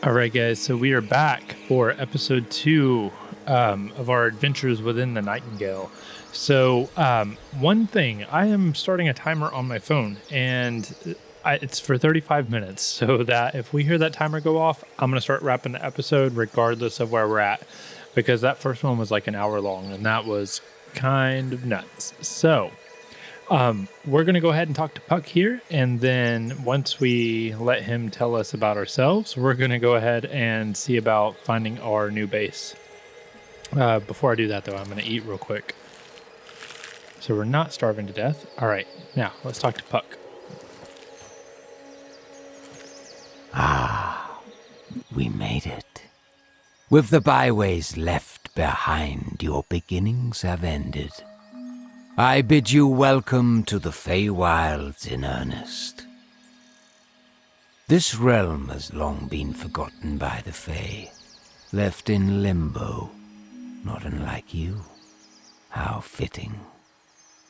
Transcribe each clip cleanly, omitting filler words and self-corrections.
All right, guys. So we are back for episode 2 of our adventures within the Nightingale. So one thing, I am starting a timer on my phone, and it's for 35 minutes. So that if we hear that timer go off, I'm going to start wrapping the episode regardless of where we're at, because that first one was like an hour long, and that was kind of nuts. So we're going to go ahead and talk to Puck here, and then once we let him tell us about ourselves, we're going to go ahead and see about finding our new base. Before I do that, though, I'm going to eat real quick. So we're not starving to death. All right, now let's talk to Puck. Ah, we made it. With the byways left behind, your beginnings have ended. I bid you welcome to the Feywilds in earnest. This realm has long been forgotten by the Fey, left in limbo, not unlike you. How fitting.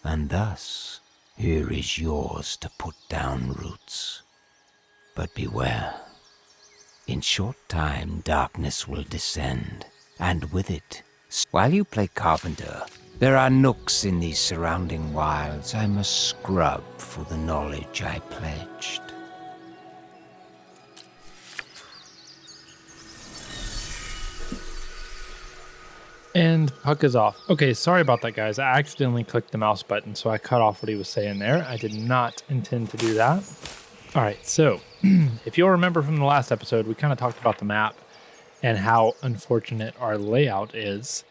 And thus, here is yours to put down roots. But beware. In short time, darkness will descend, and with it, while you play carpenter, there are nooks in these surrounding wilds I must scrub for the knowledge I pledged. And Puck is off. Okay, sorry about that, guys. I accidentally clicked the mouse button, so I cut off what he was saying there. I did not intend to do that. All right, so if you'll remember from the last episode, we kind of talked about the map and how unfortunate our layout is.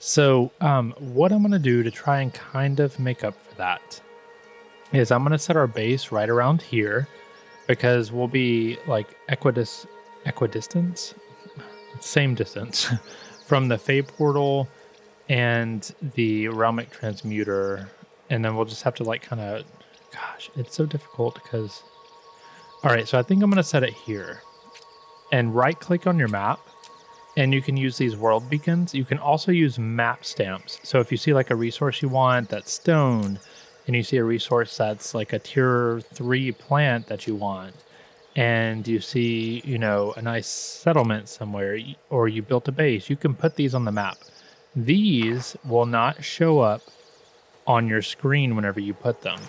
So what I'm going to do to try and kind of make up for that is I'm going to set our base right around here, because we'll be like equidistance, same distance from the Fey portal and the Realmic transmuter. And then we'll just have to like kind of, gosh, it's so difficult because, all right, so I think I'm going to set it here and right click on your map. And you can use these world beacons. You can also use map stamps. So if you see like a resource you want that's stone, and you see a resource that's like a tier 3 plant that you want, and you see, you know, a nice settlement somewhere, or you built a base, you can put these on the map. These will not show up on your screen whenever you put them.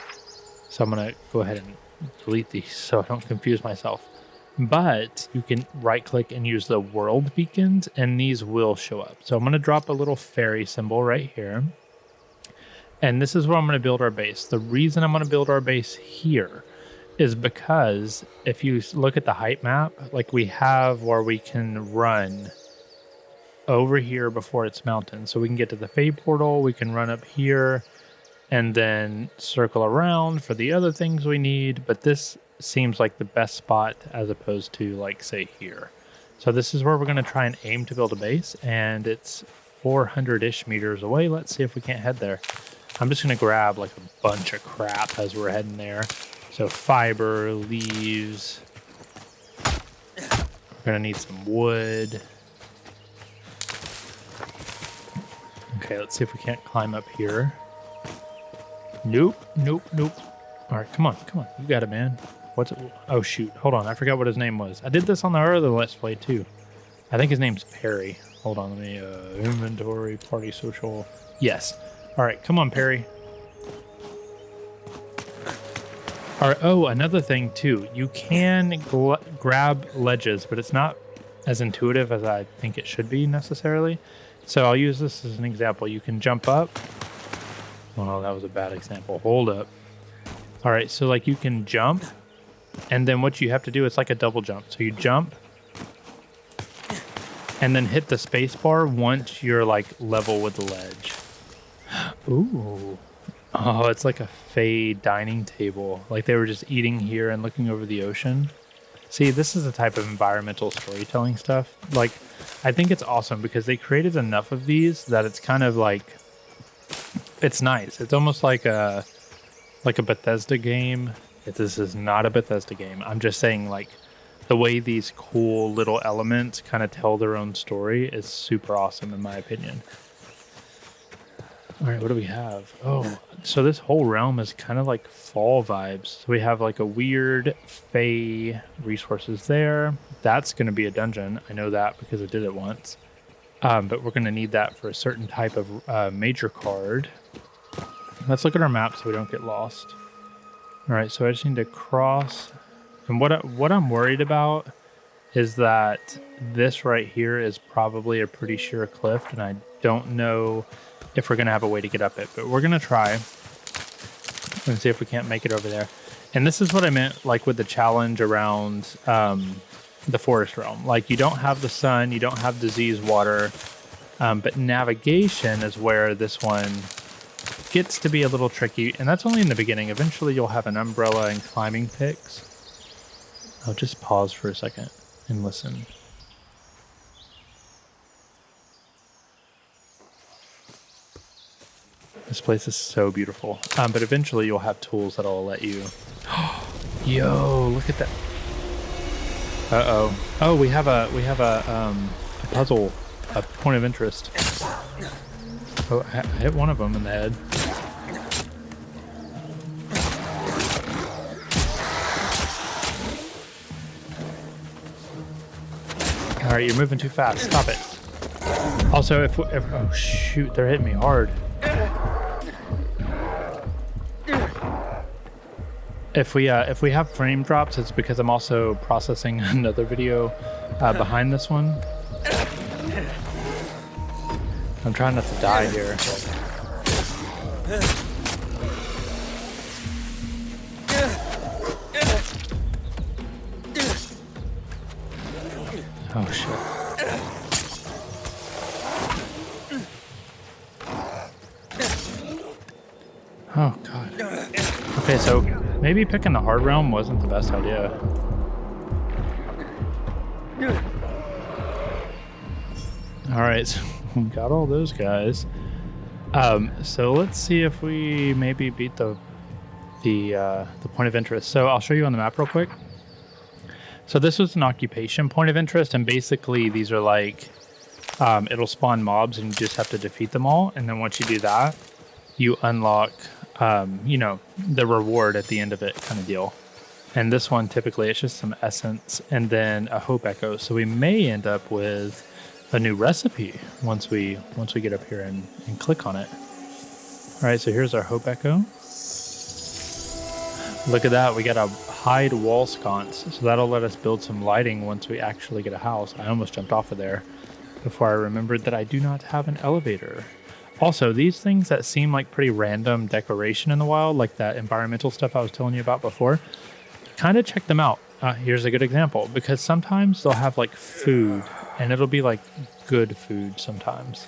So I'm going to go ahead and delete these so I don't confuse myself. But you can right click and use the world beacons, and these will show up. So I'm going to drop a little fairy symbol right here. And this is where I'm going to build our base. The reason I'm going to build our base here is because if you look at the height map, like we have where we can run over here before it's mountain. So we can get to the Fey portal, we can run up here, and then circle around for the other things we need. But this seems like the best spot as opposed to like say here. So this is where we're going to try and aim to build a base, and it's 400-ish meters away. Let's see if we can't head there. I'm just going to grab like a bunch of crap as we're heading there. So fiber, leaves. We're going to need some wood. Okay, let's see if we can't climb up here. Nope. All right, come on. You got it, man. What's it? Oh, shoot. Hold on. I forgot what his name was. I did this on the other Let's Play, too. I think his name's Perry. Hold on. Let me, inventory, party, social. Yes. All right. Come on, Perry. All right. Oh, another thing, too. You can grab ledges, but it's not as intuitive as I think it should be necessarily. So I'll use this as an example. You can jump up. Oh, that was a bad example. Hold up. All right. So, like, you can jump. And then what you have to do is like a double jump. So you jump and then hit the space bar once you're like level with the ledge. Ooh. Oh, it's like a Fey dining table. Like they were just eating here and looking over the ocean. See, this is the type of environmental storytelling stuff. Like, I think it's awesome because they created enough of these that it's kind of like, it's nice. It's almost like a Bethesda game. This is not a Bethesda game. I'm just saying, like, the way these cool little elements kind of tell their own story is super awesome, in my opinion. All right, what do we have? Oh, so this whole realm is kind of like fall vibes. So we have like a weird Fey resources there. That's going to be a dungeon. I know that because I did it once. But we're going to need that for a certain type of major card. Let's look at our map so we don't get lost. All right, so I just need to cross. And what I'm worried about is that this right here is probably a pretty sheer cliff, and I don't know if we're going to have a way to get up it, but we're going to try and see if we can't make it over there. And this is what I meant like with the challenge around the forest realm. Like, you don't have the sun, you don't have disease water, but navigation is where this one gets to be a little tricky, and that's only in the beginning. Eventually you'll have an umbrella and climbing picks. I'll just pause for a second and listen. This place is so beautiful. But eventually you'll have tools that'll let you. Yo, look at that. Uh-oh. Oh, we have a puzzle, a point of interest. Oh, I hit one of them in the head. All right, you're moving too fast. Stop it. Also, if oh shoot, they're hitting me hard. If we have frame drops, it's because I'm also processing another video behind this one. I'm trying not to die here. Oh shit. Oh god. Okay, so maybe picking the hard realm wasn't the best idea. Alright, so we got all those guys. So let's see if we maybe beat the point of interest. So I'll show you on the map real quick. So this was an occupation point of interest, and basically these are like, it'll spawn mobs and you just have to defeat them all. And then once you do that, you unlock, you know, the reward at the end of it kind of deal. And this one, typically it's just some essence and then a hope echo. So we may end up with a new recipe once we get up here and click on it. All right, so here's our hope echo. Look at that, we got a hide wall sconce, so that'll let us build some lighting once we actually get a house. I almost jumped off of there before I remembered that I do not have an elevator. Also, these things that seem like pretty random decoration in the wild, like that environmental stuff I was telling you about before, kind of check them out. Here's a good example, because sometimes they'll have like food, and it'll be like good food sometimes.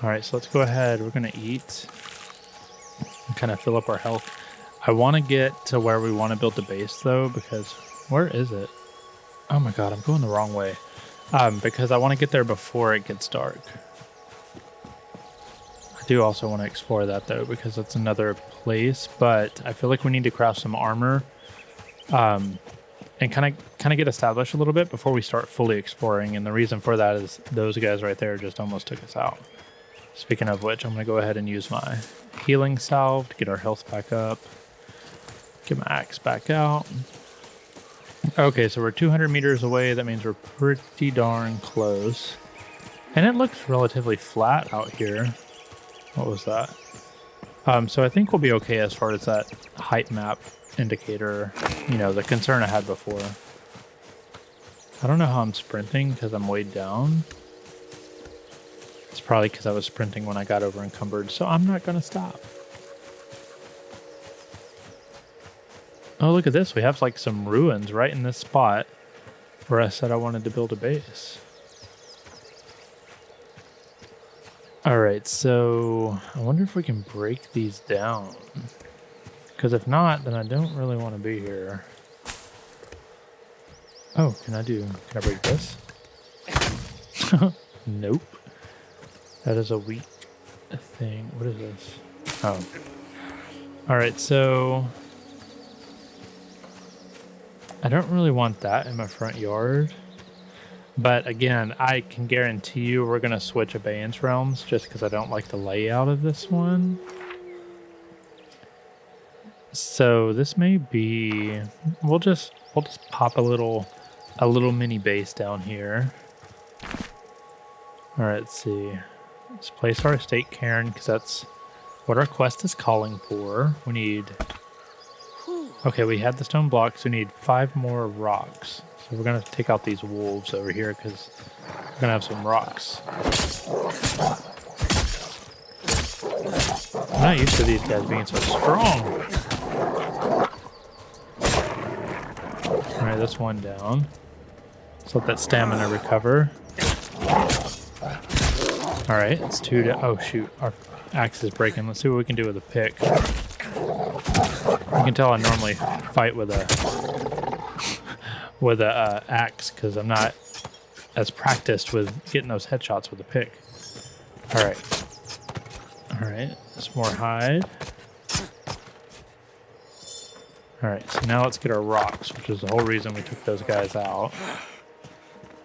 All right, so let's go ahead. We're gonna eat and kind of fill up our health. I want to get to where we want to build the base though, because where is it? Oh my god, I'm going the wrong way. Because I want to get there before it gets dark. I do also want to explore that though, because it's another place, but I feel like we need to craft some armor and kind of get established a little bit before we start fully exploring. And the reason for that is those guys right there just almost took us out. Speaking of which, I'm going to go ahead and use my healing salve to get our health back up. Get my axe back out. Okay, so we're 200 meters away. That means we're pretty darn close. And it looks relatively flat out here. What was that? So I think we'll be okay as far as that height map indicator, you know, the concern I had before. I don't know how I'm sprinting because I'm weighed down. It's probably because I was sprinting when I got over encumbered, so I'm not going to stop. Oh, look at this. We have like some ruins right in this spot where I said I wanted to build a base. All right, so I wonder if we can break these down. Because if not, then I don't really want to be here. Oh, can I break this? Nope. That is a weak thing. What is this? Oh. All right, so I don't really want that in my front yard. But again, I can guarantee you we're going to switch abeyance realms just because I don't like the layout of this one. So this may be, we'll just pop a little mini base down here. All right, let's see. Let's place our estate Cairn because that's what our quest is calling for. We need, okay, we had the stone blocks. We need 5 more rocks. So we're going to take out these wolves over here because we're going to have some rocks. I'm not used to these guys being so strong. All right, that's one down. Let's let that stamina recover. All right, it's 2 down. Oh, shoot. Our axe is breaking. Let's see what we can do with a pick. You can tell I normally fight with a axe because I'm not as practiced with getting those headshots with a pick. All right, some more hide. All right, so now let's get our rocks, which is the whole reason we took those guys out.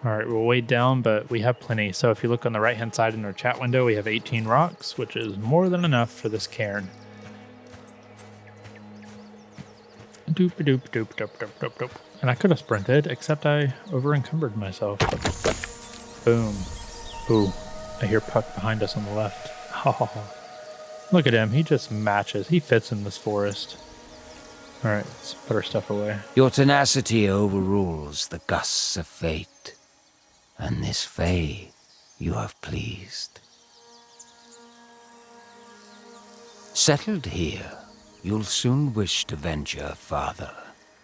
All right, we're way down, but we have plenty. So if you look on the right-hand side in our chat window, we have 18 rocks, which is more than enough for this cairn. Doop doop doop doop doop doop doop. And I could have sprinted, except I over-encumbered myself. Boom. Ooh, I hear Puck behind us on the left. Look at him, he just matches. He fits in this forest. All right, let's put our stuff away. Your tenacity overrules the gusts of fate, and this Fae you have pleased. Settled here, you'll soon wish to venture farther,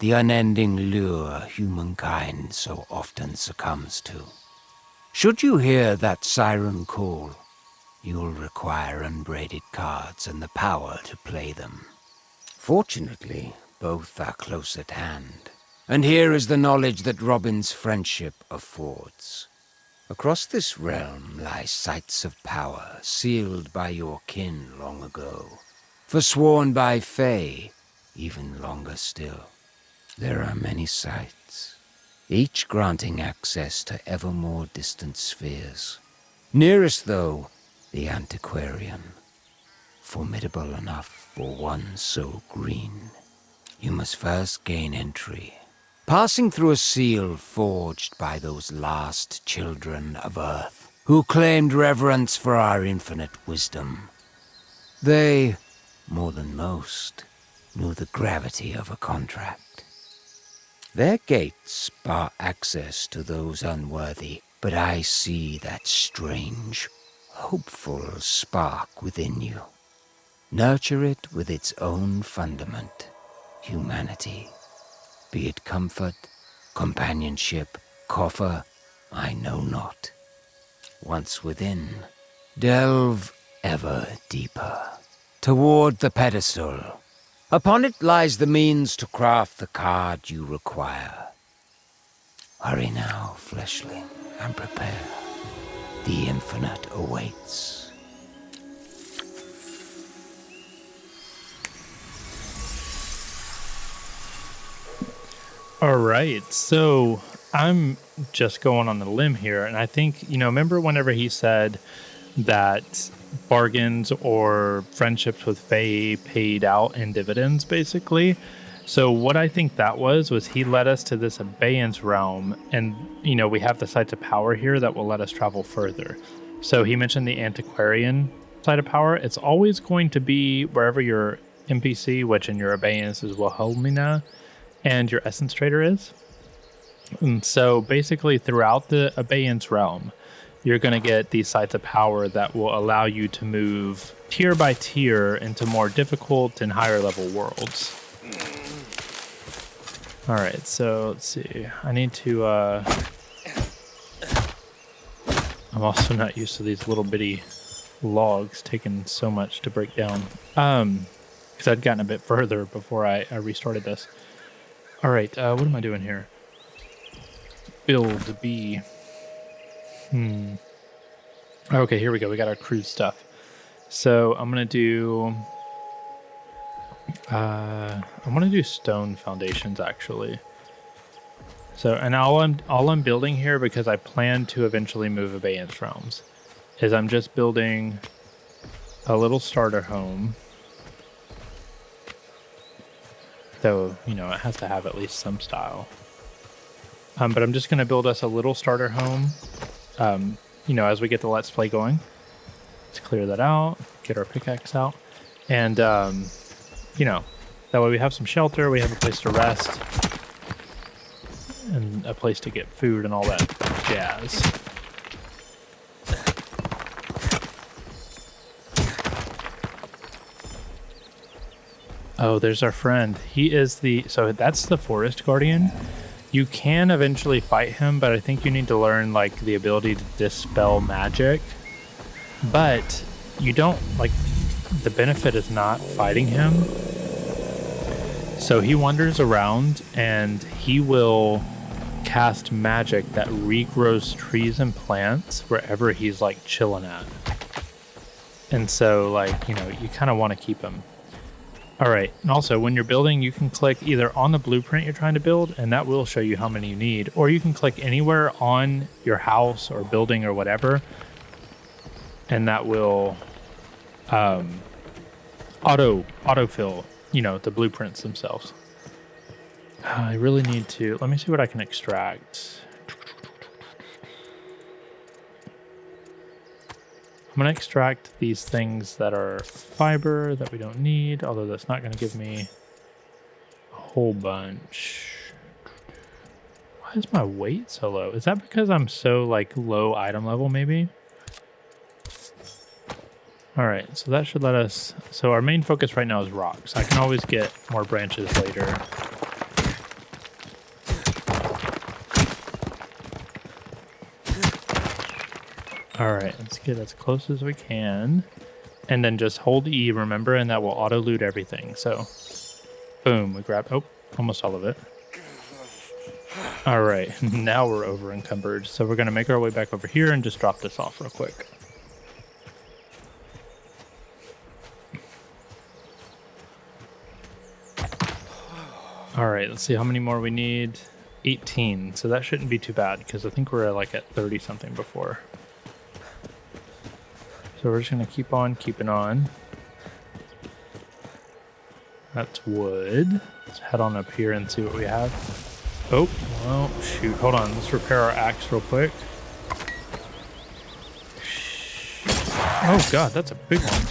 the unending lure humankind so often succumbs to. Should you hear that siren call, you'll require unbraided cards and the power to play them. Fortunately, both are close at hand, and here is the knowledge that Robin's friendship affords. Across this realm lie sites of power sealed by your kin long ago, forsworn by Fae even longer still. There are many sites, each granting access to ever more distant spheres. Nearest, though, the Antiquarian, formidable enough for one so green. You must first gain entry, passing through a seal forged by those last children of Earth, who claimed reverence for our infinite wisdom. They, more than most, knew the gravity of a contract. Their gates bar access to those unworthy, but I see that strange, hopeful spark within you. Nurture it with its own fundament, humanity. Be it comfort, companionship, coffer, I know not. Once within, delve ever deeper, toward the pedestal. Upon it lies the means to craft the card you require. Hurry now, fleshling, and prepare. The infinite awaits. All right, so I'm just going on the limb here, and I think, remember whenever he said that bargains or friendships with Fae paid out in dividends, basically? So what I think that was he led us to this abeyance realm, and, we have the sites of power here that will let us travel further. So he mentioned the Antiquarian site of power. It's always going to be wherever your NPC, which in your abeyance is Wilhelmina, and your essence trader is. And so basically throughout the abeyance realm, you're going to get these sites of power that will allow you to move tier by tier into more difficult and higher level worlds. All right, so let's see. I need to, I'm also not used to these little bitty logs taking so much to break down. Because I'd gotten a bit further before I restarted this. All right, what am I doing here? Build B. Okay, here we go. We got our crude stuff. So I'm gonna do. I'm gonna do stone foundations actually. So, and all I'm building here, because I plan to eventually move Abeyance Realms, is I'm just building a little starter home. Though, you know, it has to have at least some style. But I'm just going to build us a little starter home, you know, as we get the Let's Play going. Let's clear that out, get our pickaxe out. And, you know, that way we have some shelter, we have a place to rest, and a place to get food and all that jazz. Oh, there's our friend. He is so that's the Forest Guardian. You can eventually fight him, but I think you need to learn like the ability to dispel magic. But you don't, like, the benefit is not fighting him. So he wanders around and he will cast magic that regrows trees and plants wherever he's like chilling at. And so, like, you know, you kind of want to keep him. All right, and also when you're building, you can click either on the blueprint you're trying to build, and that will show you how many you need, or you can click anywhere on your house or building or whatever, and that will autofill, you know, the blueprints themselves. I really need to, let me see what I can extract. I'm going to extract these things that are fiber that we don't need, although that's not going to give me a whole bunch. Why is my weight so low? Is that because I'm so, like, low item level, maybe? All right, so that should let us... So our main focus right now is rocks. I can always get more branches later. All right, let's get as close as we can. And then just hold E, remember, and that will auto-loot everything. So, boom, we grab... Oh, almost all of it. All right, now we're over-encumbered. So we're going to make our way back over here and just drop this off real quick. All right, let's see how many more we need. 18, so that shouldn't be too bad, because I think we're like at 30-something before. So we're just going to keep on keeping on. That's wood. Let's head on up here and see what we have. Oh, well, shoot. Hold on. Let's repair our axe real quick. Oh, God, that's a big one.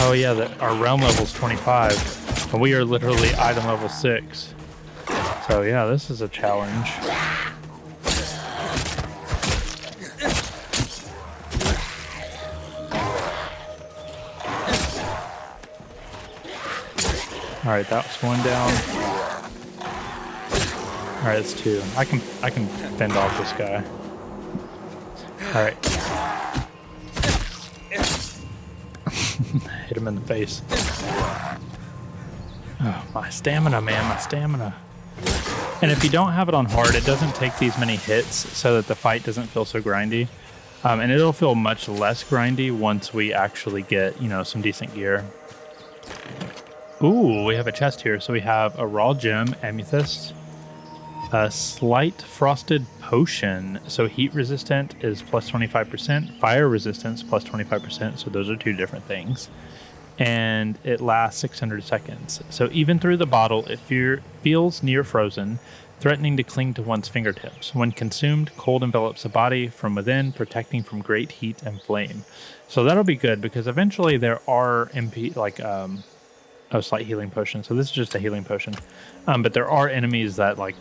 Oh, yeah, our realm level's 25. And we are literally item level 6. So, yeah, this is a challenge. All right, that's one down. All right, that's 2. I can fend off this guy. All right. Hit him in the face. Oh, my stamina, man, my stamina. And if you don't have it on hard, it doesn't take these many hits so that the fight doesn't feel so grindy. And it'll feel much less grindy once we actually get, you know, some decent gear. Ooh, we have a chest here. So we have a raw gem, amethyst, a slight frosted potion. So heat resistant is plus 25%, fire resistance plus 25%. So those are 2 different things. And it lasts 600 seconds. So even through the bottle, it feels near frozen, threatening to cling to one's fingertips. When consumed, cold envelops the body from within, protecting from great heat and flame. So that'll be good, because eventually there are slight healing potion. So this is just a healing potion. But there are enemies that, like,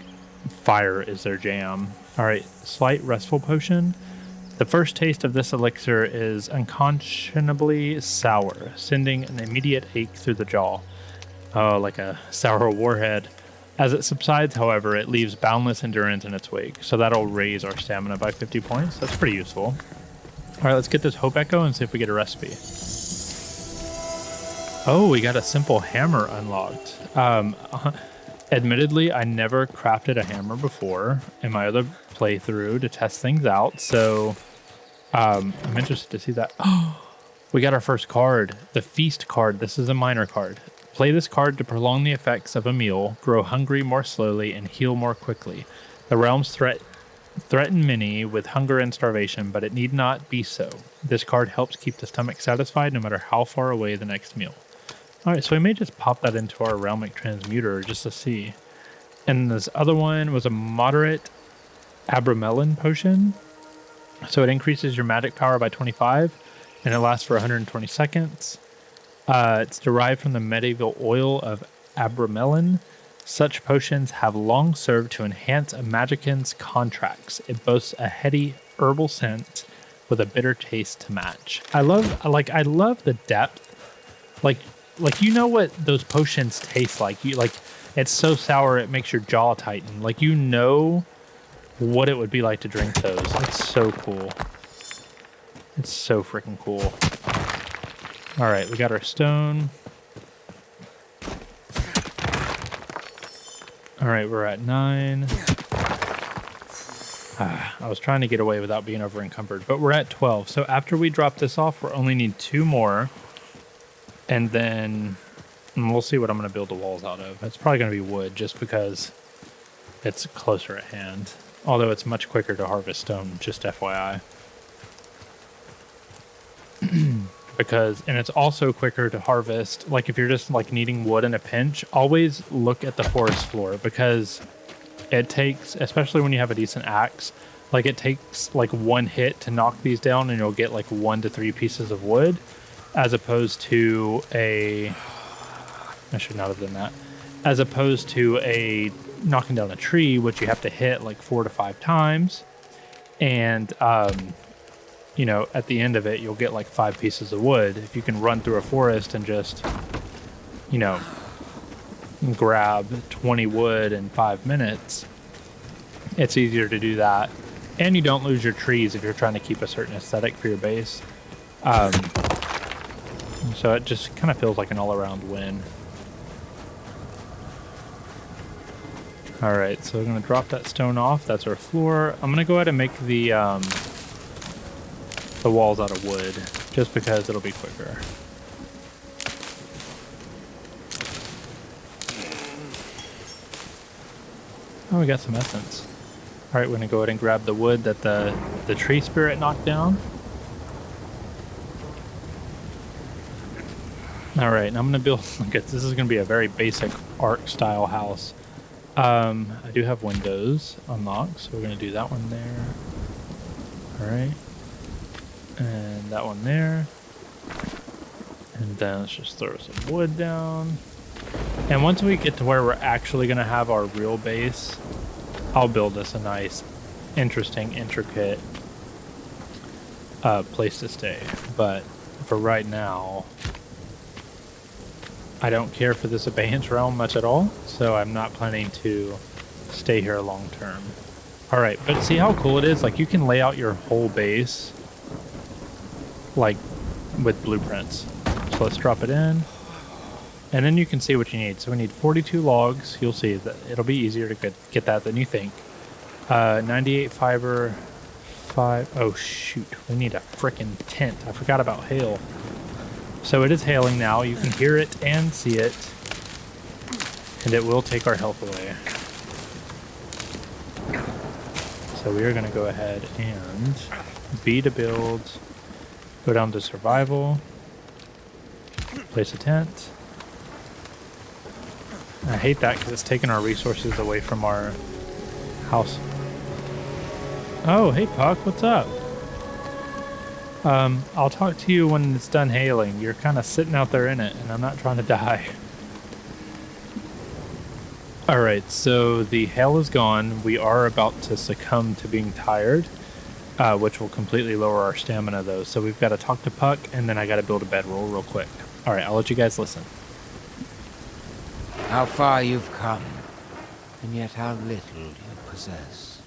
fire is their jam. All right, slight restful potion. The first taste of this elixir is unconscionably sour, sending an immediate ache through the jaw. Oh, like a sour warhead. As it subsides, however, it leaves boundless endurance in its wake. So that'll raise our stamina by 50 points. That's pretty useful. All right, let's get this Hope Echo and see if we get a recipe. Oh, we got a simple hammer unlocked. Admittedly, I never crafted a hammer before in my other playthrough to test things out, so I'm interested to see that. Oh, we got our first card, the Feast card. This is a minor card. Play this card to prolong the effects of a meal, grow hungry more slowly, and heal more quickly. The realms threaten many with hunger and starvation, but it need not be so. This card helps keep the stomach satisfied no matter how far away the next meal. All right, so we may just pop that into our Realmic Transmuter just to see. And this other one was a moderate Abramelin potion. So it increases your magic power by 25, and it lasts for 120 seconds. It's derived from the medieval oil of Abramelin. Such potions have long served to enhance a magician's contracts. It boasts a heady herbal scent with a bitter taste to match. I love the depth. Like you know what those potions taste like. It's so sour it makes your jaw tighten. Like you know what it would be like to drink those. It's so cool. It's so freaking cool. All right, we got our stone. All right, we're at 9. I was trying to get away without being over encumbered, but we're at 12. So after we drop this off, we'll only need 2 more. And then we'll see what I'm going to build the walls out of. It's probably going to be wood just because it's closer at hand. Although it's much quicker to harvest stone, just FYI. And it's also quicker to harvest. Like if you're just like needing wood in a pinch, always look at the forest floor, because it takes, especially when you have a decent axe, like it takes like 1 hit to knock these down and you'll get like 1 to 3 pieces of wood, as opposed to I should not have done that, as opposed to knocking down a tree, which you have to hit like 4 to 5 times. And, you know, at the end of it, you'll get like 5 pieces of wood. If you can run through a forest and just, you know, grab 20 wood in 5 minutes, it's easier to do that. And you don't lose your trees if you're trying to keep a certain aesthetic for your base. So it just kind of feels like an all-around win. All right, so we're going to drop that stone off. That's our floor. I'm going to go ahead and make the walls out of wood, just because it'll be quicker. Oh, we got some essence. All right, we're going to go ahead and grab the wood that the tree spirit knocked down. All right, and I'm going to build, this is going to be a very basic Ark style house. I do have windows unlocked, so we're going to do that one there. All right. And that one there. And then let's just throw some wood down. And once we get to where we're actually going to have our real base, I'll build us a nice, interesting, intricate place to stay. But for right now, I don't care for this Abeyance realm much at all, so I'm not planning to stay here long term. All right, but see how cool it is? Like you can lay out your whole base like with blueprints. So let's drop it in, and then you can see what you need. So we need 42 logs. You'll see that it'll be easier to get that than you think. 98 fiber, 5. Oh shoot, we need a frickin' tent. I forgot about hail. So it is hailing now. You can hear it and see it, and it will take our health away. So we are going to go ahead and B to build. Go down to survival, place a tent. I hate that because it's taking our resources away from our house. Oh, hey Puck, what's up? I'll talk to you when it's done hailing. You're kind of sitting out there in it, and I'm not trying to die. Alright, so the hail is gone. We are about to succumb to being tired. Which will completely lower our stamina though. So we've got to talk to Puck, and then I got to build a bedroll real quick. All right, I'll let you guys listen. How far you've come, and yet how little you possess.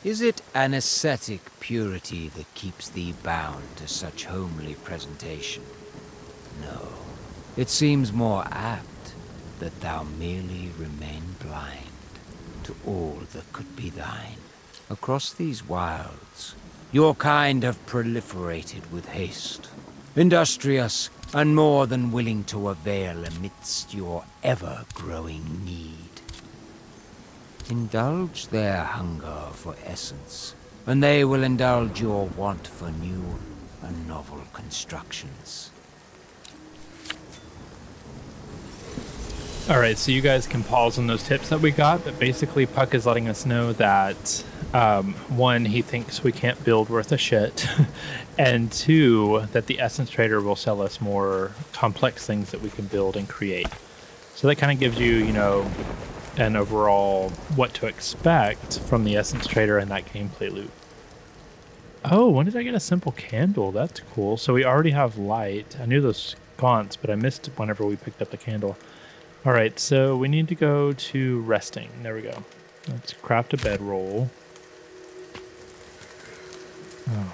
Is it an ascetic purity that keeps thee bound to such homely presentation? No. It seems more apt that thou merely remain blind to all that could be thine. Across these wilds, your kind have proliferated with haste, industrious, and more than willing to avail amidst your ever-growing need. Indulge their hunger for essence, and they will indulge your want for new and novel constructions. All right, so you guys can pause on those tips that we got, but basically Puck is letting us know that one, he thinks we can't build worth a shit, and two, that the essence trader will sell us more complex things that we can build and create. So that kind of gives you, you know, an overall what to expect from the essence trader in that gameplay loop. Oh, when did I get a simple candle? That's cool. So we already have light. I knew those sconce, but I missed whenever we picked up the candle. All right, so we need to go to resting. There we go. Let's craft a bedroll. Oh,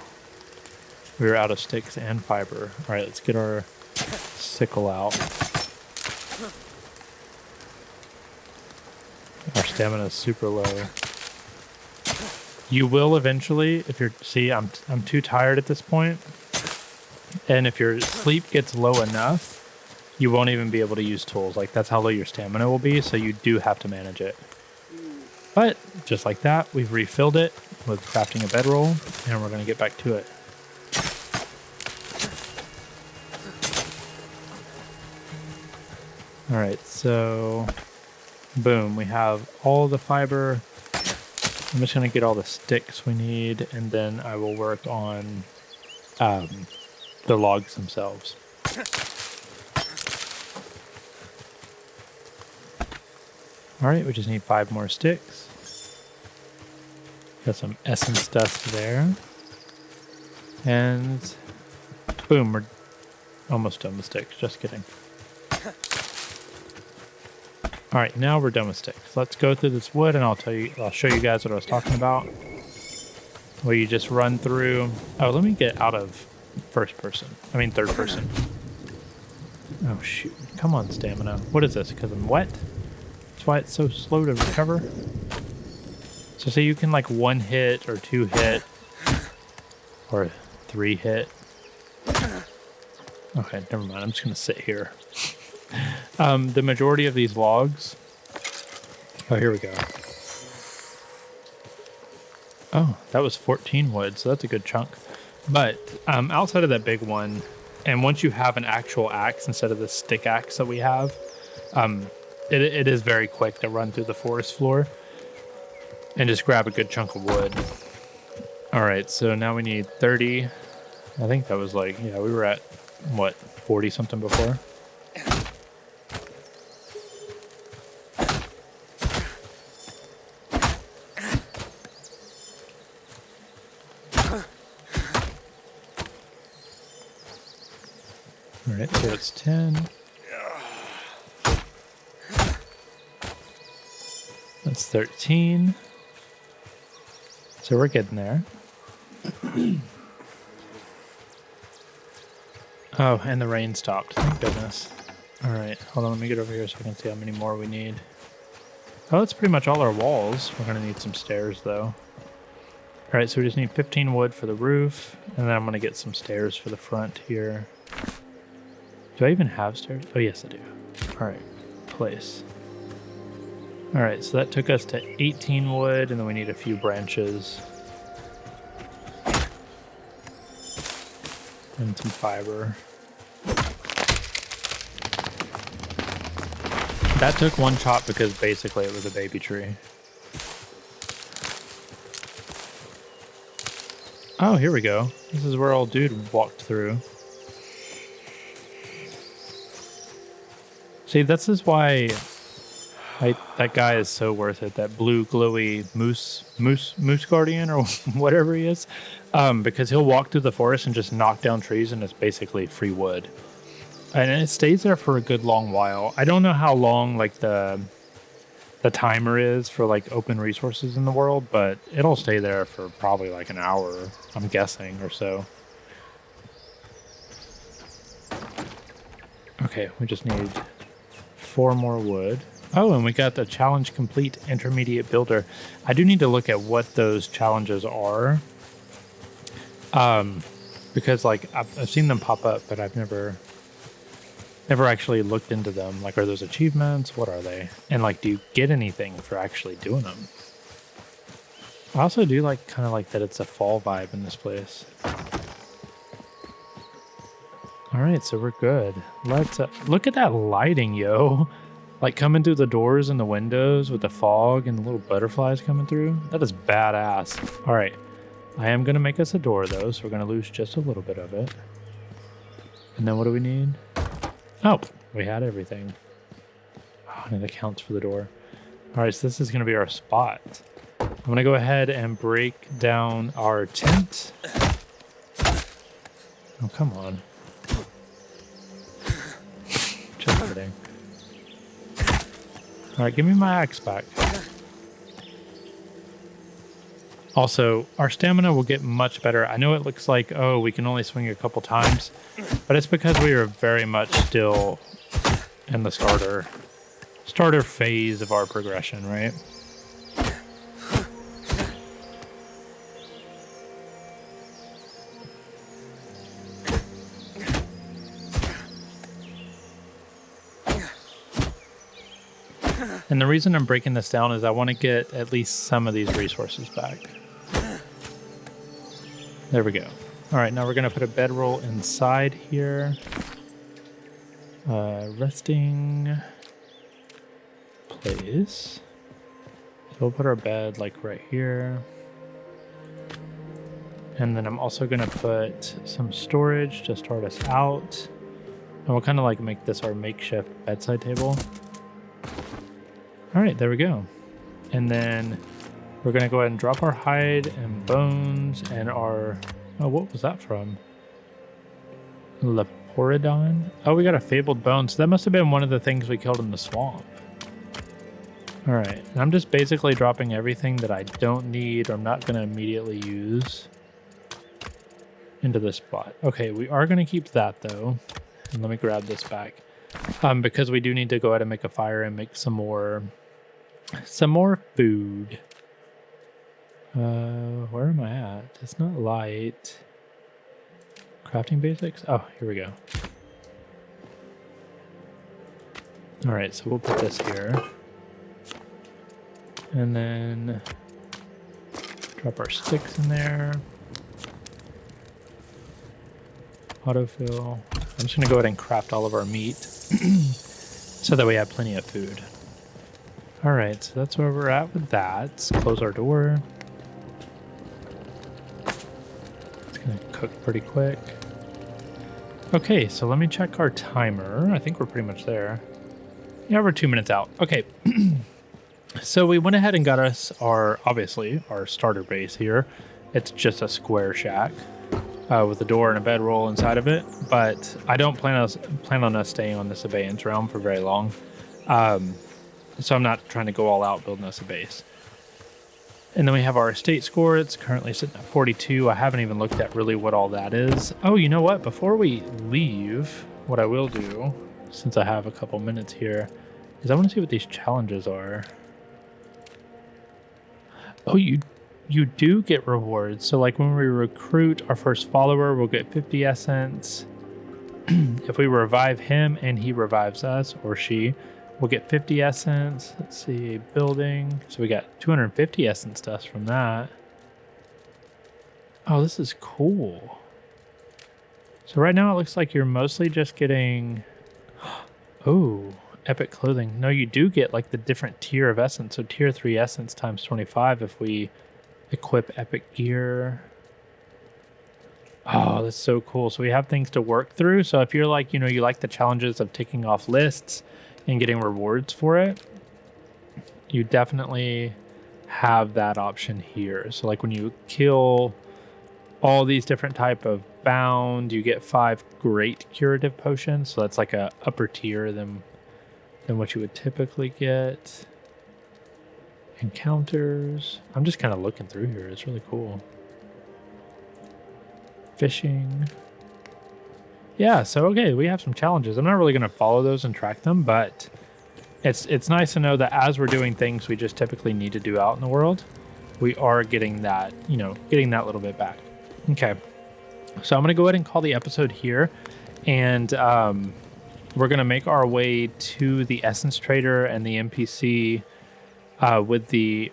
we were out of sticks and fiber. All right, let's get our sickle out. Our stamina is super low. You will eventually, if you're, see, I'm too tired at this point. And if your sleep gets low enough, you won't even be able to use tools. Like, that's how low your stamina will be, so you do have to manage it. But just like that, we've refilled it with crafting a bedroll, and we're going to get back to it. All right, so boom, we have all the fiber. I'm just going to get all the sticks we need, and then I will work on the logs themselves. All right, we just need 5 more sticks. Got some essence dust there. And boom, we're almost done with sticks. Just kidding. All right, now we're done with sticks. Let's go through this wood, and I'll show you guys what I was talking about. Where you just run through. Oh, let me get out of third person. Oh shoot! Come on, stamina. What is this? Because I'm wet? That's why it's so slow to recover. So say you can like 1 hit or 2 hit or 3 hit. Okay, never mind. I'm just gonna sit here. The majority of these logs. Oh, here we go. Oh, that was 14 wood, so that's a good chunk. But outside of that big one, and once you have an actual axe instead of the stick axe that we have, it is very quick to run through the forest floor and just grab a good chunk of wood. All right, so now we need 30. I think that was like, yeah, we were at, what, 40 something before? All right, so it's 10. That's 13. So we're getting there. Oh, and the rain stopped. Thank goodness. All right, hold on. Let me get over here so I can see how many more we need. Oh, that's pretty much all our walls. We're going to need some stairs, though. All right, so we just need 15 wood for the roof, and then I'm going to get some stairs for the front here. Do I even have stairs? Oh, yes, I do. All right, place. All right, so that took us to 18 wood, and then we need a few branches. And some fiber. That took 1 chop because basically it was a baby tree. Oh, here we go. This is where old dude walked through. See, this is why that guy is so worth it. That blue glowy moose guardian or whatever he is, because he'll walk through the forest and just knock down trees, and it's basically free wood, and it stays there for a good long while. I don't know how long like the timer is for like open resources in the world, but it'll stay there for probably like an hour, I'm guessing, or so. Okay, we just need 4 more wood. Oh, and we got the challenge complete intermediate builder. I do need to look at what those challenges are. Because like I've seen them pop up, but I've never Never actually looked into them. Like, are those achievements? What are they? And like, do you get anything for actually doing them? I also do like kind of like that it's a fall vibe in this place. All right, so we're good. Let's look at that lighting, yo. Like coming through the doors and the windows with the fog and the little butterflies coming through. That is badass. All right, I am going to make us a door though, so we're going to lose just a little bit of it. And then what do we need? Oh, we had everything. Oh, and it counts for the door. All right, so this is going to be our spot. I'm going to go ahead and break down our tent. Oh, come on. Just kidding. All right, give me my axe back. Also, our stamina will get much better. I know it looks like, oh, we can only swing a couple times, but it's because we are very much still in the starter phase of our progression, right? And the reason I'm breaking this down is I want to get at least some of these resources back. There we go. All right, now we're going to put a bedroll inside here. Resting place. So we'll put our bed like right here. And then I'm also going to put some storage to start us out. And we'll kind of like make this our makeshift bedside table. All right, there we go. And then we're going to go ahead and drop our hide and bones and our... Oh, what was that from? Leporidon? Oh, we got a fabled bone. So that must have been one of the things we killed in the swamp. All right. And I'm just basically dropping everything that I don't need or I'm not going to immediately use into this spot. Okay, we are going to keep that, though. And let me grab this back. Because we do need to go ahead and make a fire and make some more food. Where am I at? It's not light. Crafting basics? Oh, here we go. All right, so we'll put this here. And then drop our sticks in there. Autofill. I'm just gonna go ahead and craft all of our meat so that we have plenty of food. All right, so that's where we're at with that. Let's close our door. It's gonna cook pretty quick. Okay, so let me check our timer. I think we're pretty much there. Yeah, we're 2 minutes out. Okay. So we went ahead and got us obviously our starter base here. It's just a square shack with a door and a bedroll inside of it. But I don't plan on us staying on this abeyance realm for very long. So I'm not trying to go all out building us a base. And then we have our estate score. It's currently sitting at 42. I haven't even looked at really what all that is. Oh, you know what? Before we leave, what I will do, since I have a couple minutes here, is I want to see what these challenges are. Oh, you do get rewards. So like when we recruit our first follower, we'll get 50 essence. If we revive him and he revives us, or she, we'll get 50 essence. Let's see, building. So we got 250 essence dust from that. Oh, this is cool. So right now it looks like you're mostly just getting... Oh, epic clothing. No, you do get like the different tier of essence. So tier 3 essence times 25 if we equip epic gear. Oh, that's so cool. So we have things to work through. So if you're like, you like the challenges of ticking off lists and getting rewards for it, you definitely have that option here. So like when you kill all these different type of bound, you get 5 great curative potions. So that's like a upper tier than what you would typically get. Encounters. I'm just kind of looking through here. It's really cool. Fishing. Yeah, so okay, we have some challenges. I'm not really going to follow those and track them, but it's nice to know that as we're doing things we just typically need to do out in the world, we are getting that, getting that little bit back. Okay. So I'm going to go ahead and call the episode here. And we're going to make our way to the Essence Trader and the NPC with the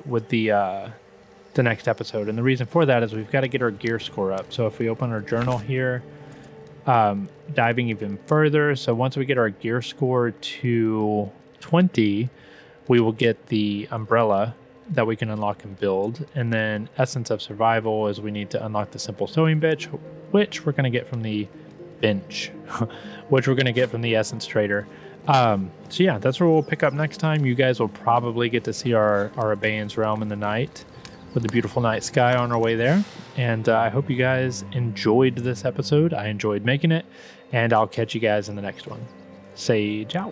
next episode. And the reason for that is we've got to get our gear score up. So if we open our journal here, diving even further. So once we get our gear score to 20, we will get the umbrella that we can unlock and build. And then Essence of Survival is we need to unlock the Simple Sewing Bench, which we're going to get from the which we're going to get from the Essence Trader. So yeah, that's where we'll pick up next time. You guys will probably get to see our Abaeon's Realm in the night with the beautiful night sky on our way there. And I hope you guys enjoyed this episode. I enjoyed making it, and I'll catch you guys in the next one. Say ciao.